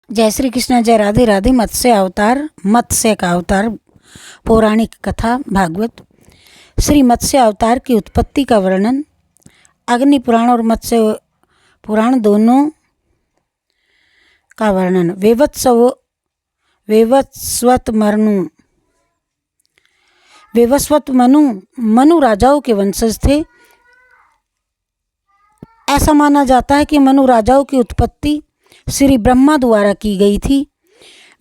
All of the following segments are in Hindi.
जय श्री कृष्ण, जय राधे राधे। मत्स्य का अवतार पौराणिक कथा भागवत। श्री मत्स्य अवतार की उत्पत्ति का वर्णन। अग्नि पुराण और मत्स्य पुराण दोनों का वर्णन। वेवस्वत मनु राजाओं के वंशज थे। ऐसा माना जाता है कि मनु राजाओं की उत्पत्ति श्री ब्रह्मा द्वारा की गई थी।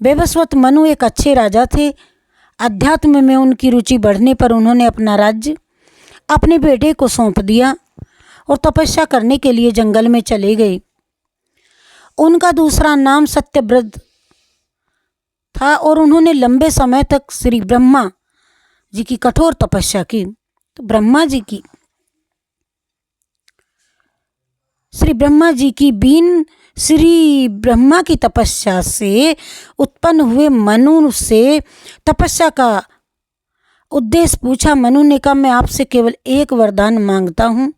वेवस्वत मनु एक अच्छे राजा थे। अध्यात्म में उनकी रुचि बढ़ने पर उन्होंने अपना राज्य अपने बेटे को सौंप दिया और तपस्या करने के लिए जंगल में चले गए। उनका दूसरा नाम सत्यव्रत था और उन्होंने लंबे समय तक श्री ब्रह्मा जी की कठोर तपस्या की। तो श्री ब्रह्मा की तपस्या से उत्पन्न हुए मनु से तपस्या का उद्देश्य पूछा। मनु ने कहा, मैं आपसे केवल एक वरदान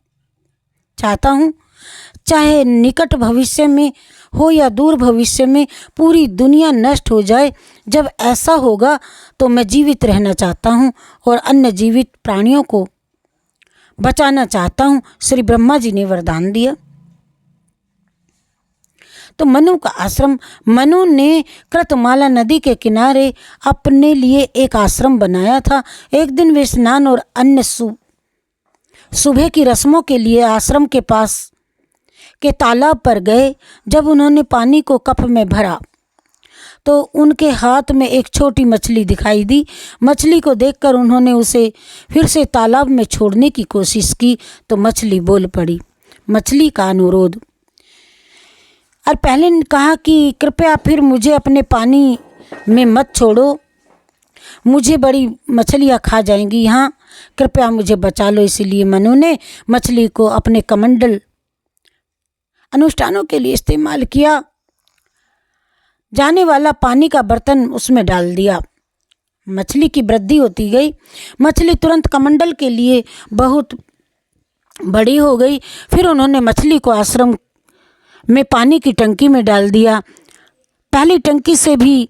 चाहता हूँ, चाहे निकट भविष्य में हो या दूर भविष्य में पूरी दुनिया नष्ट हो जाए। जब ऐसा होगा तो मैं जीवित रहना चाहता हूँ और अन्य जीवित प्राणियों को बचाना चाहता हूँ। श्री ब्रह्मा जी ने वरदान दिया। तो मनु ने कृतमाला नदी के किनारे अपने लिए एक आश्रम बनाया था। एक दिन वे स्नान और अन्य सुबह की रस्मों के लिए आश्रम के पास के तालाब पर गए। जब उन्होंने पानी को कप में भरा तो उनके हाथ में एक छोटी मछली दिखाई दी। मछली को देखकर उन्होंने उसे फिर से तालाब में छोड़ने की कोशिश की तो मछली बोल पड़ी। मछली का अनुरोध और पहले ने कहा कि कृपया फिर मुझे अपने पानी में मत छोड़ो, मुझे बड़ी मछलियाँ खा जाएंगी यहाँ, कृपया मुझे बचा लो। इसीलिए मनु ने मछली को अपने कमंडल अनुष्ठानों के लिए इस्तेमाल किया जाने वाला पानी का बर्तन उसमें डाल दिया। मछली की वृद्धि होती गई। मछली तुरंत कमंडल के लिए बहुत बड़ी हो गई। फिर उन्होंने मछली को आश्रम में पानी की टंकी में डाल दिया। पहली टंकी से भी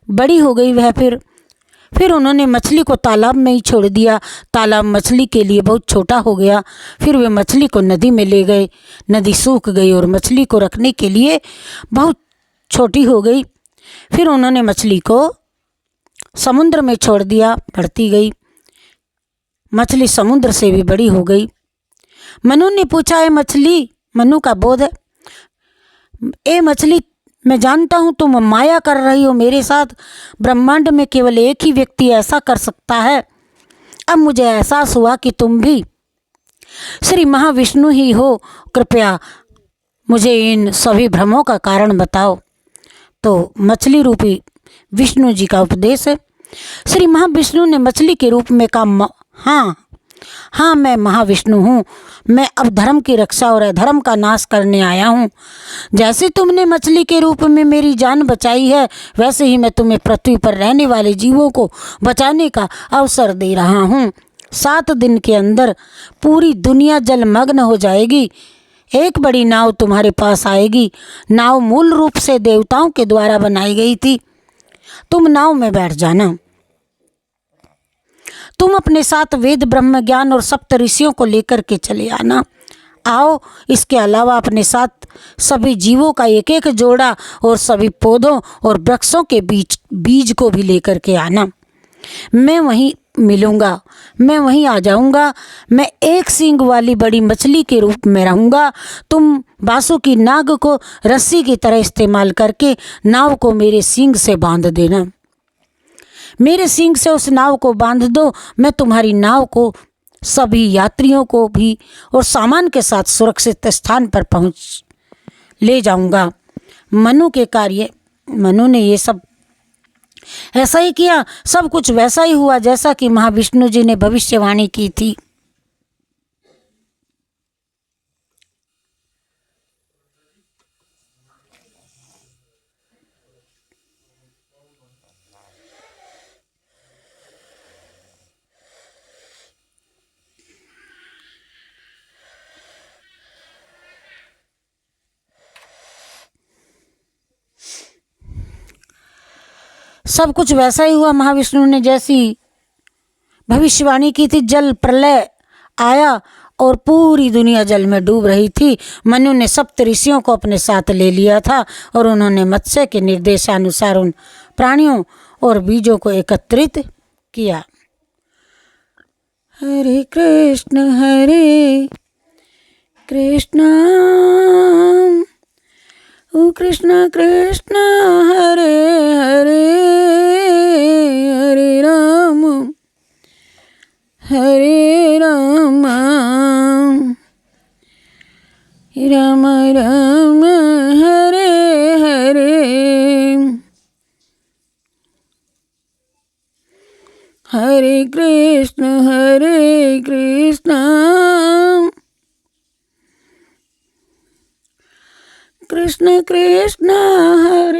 बड़ी हो गई वह। फिर उन्होंने मछली को तालाब में ही छोड़ दिया। तालाब मछली के लिए बहुत छोटा हो गया। फिर वे मछली को नदी में ले गए। नदी सूख गई और मछली को रखने के लिए बहुत छोटी हो गई। फिर उन्होंने मछली को समुद्र में छोड़ दिया। बढ़ती गई मछली समुद्र से भी बड़ी हो गई। मनु ने पूछा, ए मछली, मनु का बोध है, ए मछली, मैं जानता हूँ तुम माया कर रही हो मेरे साथ। ब्रह्मांड में केवल एक ही व्यक्ति ऐसा कर सकता है। अब मुझे एहसास हुआ कि तुम भी श्री महाविष्णु ही हो। कृपया मुझे इन सभी भ्रमों का कारण बताओ। तो मछली रूपी विष्णु जी का उपदेश है। श्री महाविष्णु ने मछली के रूप में कहा, हाँ, मैं महाविष्णु हूँ। मैं अब धर्म की रक्षा और अधर्म का नाश करने आया हूँ। जैसे तुमने मछली के रूप में मेरी जान बचाई है, वैसे ही मैं तुम्हें पृथ्वी पर रहने वाले जीवों को बचाने का अवसर दे रहा हूँ। 7 दिन के अंदर पूरी दुनिया जलमग्न हो जाएगी। एक बड़ी नाव तुम्हारे पास आएगी। नाव मूल रूप से देवताओं के द्वारा बनाई गई थी। तुम नाव में बैठ जाना। तुम अपने साथ वेद, ब्रह्म ज्ञान और सप्त ऋषियों को लेकर के चले आना। आओ, इसके अलावा अपने साथ सभी जीवों का एक एक जोड़ा और सभी पौधों और वृक्षों के बीज को भी लेकर के आना। मैं वहीं मिलूंगा, मैं वहीं आ जाऊंगा। मैं एक सींग वाली बड़ी मछली के रूप में रहूंगा। तुम बासुकी नाग को रस्सी की तरह इस्तेमाल करके नाव को मेरे सींग से बांध देना। मेरे सींग से उस नाव को बांध दो। मैं तुम्हारी नाव को, सभी यात्रियों को भी और सामान के साथ सुरक्षित स्थान पर पहुंच ले जाऊंगा। मनु ने ये सब ऐसा ही किया। सब कुछ वैसा ही हुआ जैसा कि महाविष्णु जी ने भविष्यवाणी की थी। सब कुछ वैसा ही हुआ। महाविष्णु ने जैसी भविष्यवाणी की थी, जल प्रलय आया और पूरी दुनिया जल में डूब रही थी। मनु ने सप्त ऋषियों को अपने साथ ले लिया था और उन्होंने मत्स्य के निर्देशानुसार उन प्राणियों और बीजों को एकत्रित किया। हरे कृष्ण ओ कृष्ण कृष्ण हरे हरे, हरे राम राम राम हरे हरे। हरे कृष्ण कृष्ण कृष्ण हरे